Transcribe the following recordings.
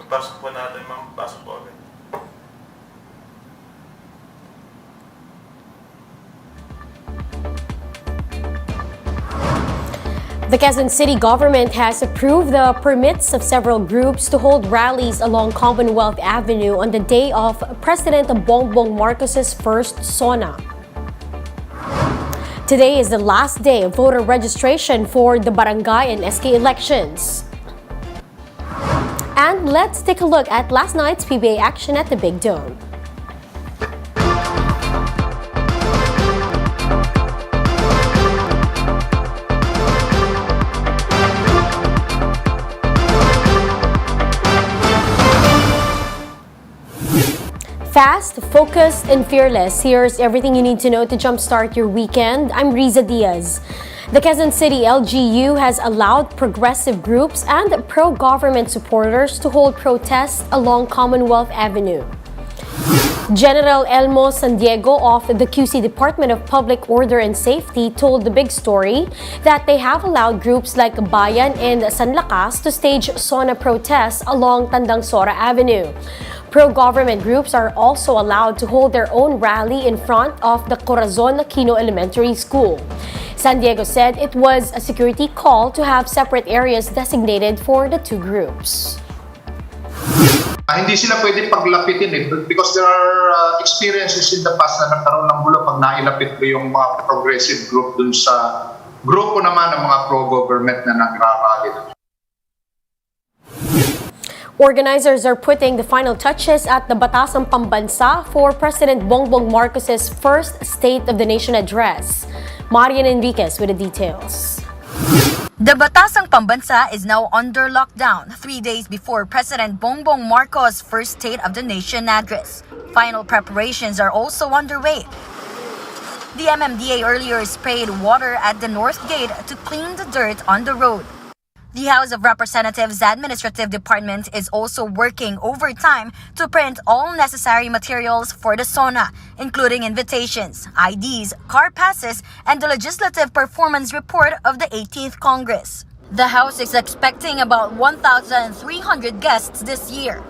Pasok po natin, ma'am. Pasok po agad. The Quezon City government has approved the permits of several groups to hold rallies along Commonwealth Avenue on the day of President Bongbong Marcos's first SONA. Today is the last day of voter registration for the barangay and SK elections. And let's take a look at last night's PBA action at the Big Dome. Fast, focused, and fearless. Here's everything you need to know to jumpstart your weekend. I'm Riza Diaz. The Quezon City LGU has allowed progressive groups and pro-government supporters to hold protests along Commonwealth Avenue. General Elmo San Diego of the QC Department of Public Order and Safety told The Big Story that they have allowed groups like Bayan and San Lakas to stage SONA protests along Tandang Sora Avenue. Pro-government groups are also allowed to hold their own rally in front of the Corazon Aquino Elementary School. San Diego said it was a security call to have separate areas designated for the two groups. Hindi sila pwede paglapitin because there are experiences in the past na nagkaroon ng gulo pag nailapit ko yung mga progressive group dun sa grupo naman ng mga pro-government na nagrarally. Organizers are putting the final touches at the Batasang Pambansa for President Bongbong Marcos's first State of the Nation address. Marian Enriquez with the details. The Batasang Pambansa is now under lockdown 3 days before President Bongbong Marcos' first State of the Nation address. Final preparations are also underway. The MMDA earlier sprayed water at the North Gate to clean the dirt on the road. The House of Representatives Administrative Department is also working overtime to print all necessary materials for the SONA, including invitations, IDs, car passes, and the Legislative Performance Report of the 18th Congress. The House is expecting about 1,300 guests this year.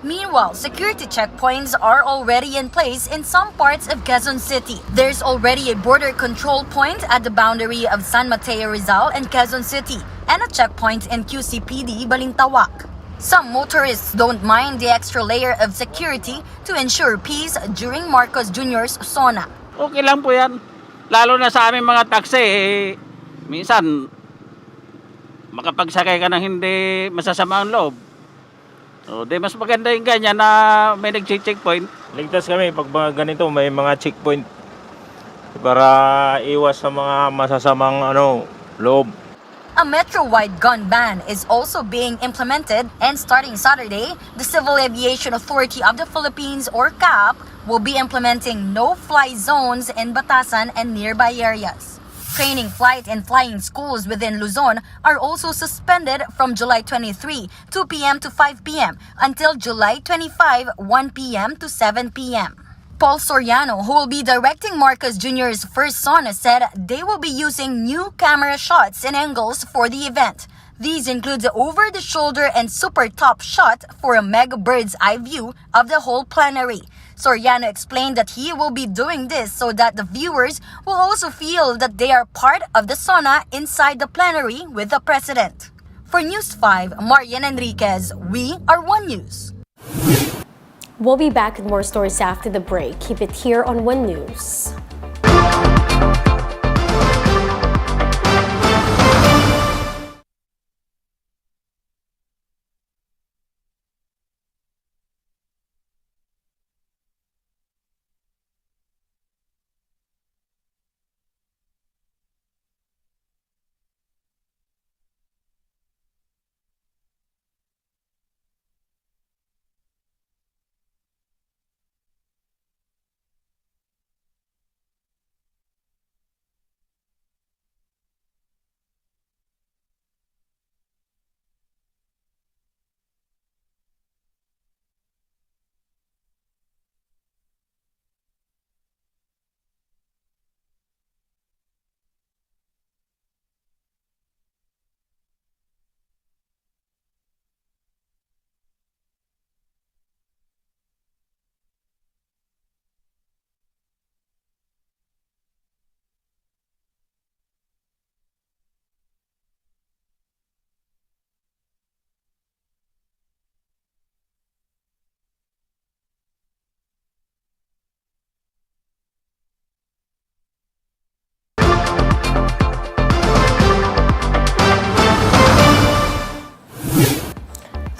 Meanwhile, security checkpoints are already in place in some parts of Quezon City. There's already a border control point at the boundary of San Mateo Rizal and Quezon City, and a checkpoint in QCPD Balintawak. Some motorists don't mind the extra layer of security to ensure peace during Marcos Jr.'s SONA. Okay lang po yan. Lalo na sa aming mga taxi, minsan makapagsakay ka ng hindi masasama ang loob. So, mas maganda yung ganyan na may nag-checkpoint. Ligtas kami pag mga ganito, may mga checkpoint para iwas sa mga masasamang loob. A metro-wide gun ban is also being implemented, and starting Saturday, the Civil Aviation Authority of the Philippines, or CAAP, will be implementing no-fly zones in Batasan and nearby areas. Training flight and flying schools within Luzon are also suspended from July 23, 2 p.m. to 5 p.m. until July 25, 1 p.m. to 7 p.m. Paul Soriano, who will be directing Marcos Jr.'s first SONA, said they will be using new camera shots and angles for the event. These include the over-the-shoulder and super top shot for a mega bird's eye view of the whole plenary. Soriano explained that he will be doing this so that the viewers will also feel that they are part of the SONA inside the plenary with the president. For News 5, Marian Enriquez, we are One News. We'll be back with more stories after the break. Keep it here on One News.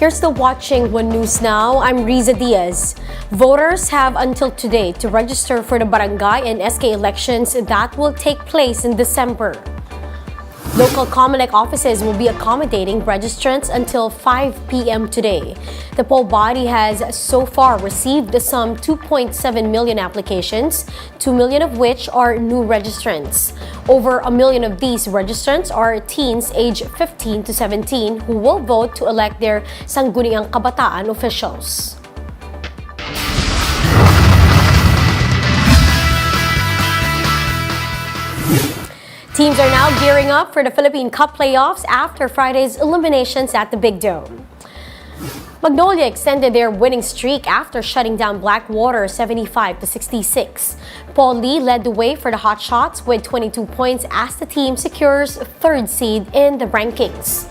You're still watching One News Now. I'm Riza Diaz. Voters have until today to register for the barangay and SK elections that will take place in December. Local Commonwealth offices will be accommodating registrants until 5 p.m. today. The poll body has so far received some 2.7 million applications, 2 million of which are new registrants. Over 1 million of these registrants are teens aged 15 to 17 who will vote to elect their sangguniang kabataan officials. Teams are now gearing up for the Philippine Cup playoffs after Friday's eliminations at the Big Dome. Magnolia extended their winning streak after shutting down Blackwater 75-66. Paul Lee led the way for the Hotshots with 22 points as the team secures third seed in the rankings.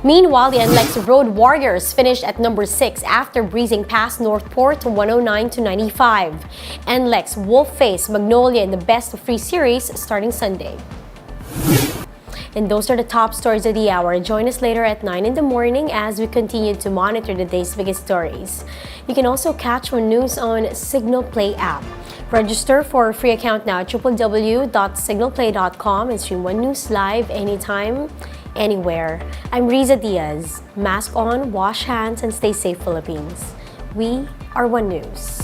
Meanwhile, the NLEX Road Warriors finished at number 6 after breezing past NORTHPORT 109-95. NLEX will face Magnolia in the best-of-3 series starting Sunday. And those are the top stories of the hour. Join us later at 9 in the morning as we continue to monitor the day's biggest stories. You can also catch One News on Signal Play app. Register for a free account now at www.signalplay.com and stream One News live anytime, anywhere. I'm Riza Diaz. Mask on, wash hands, and stay safe, Philippines. We are One News.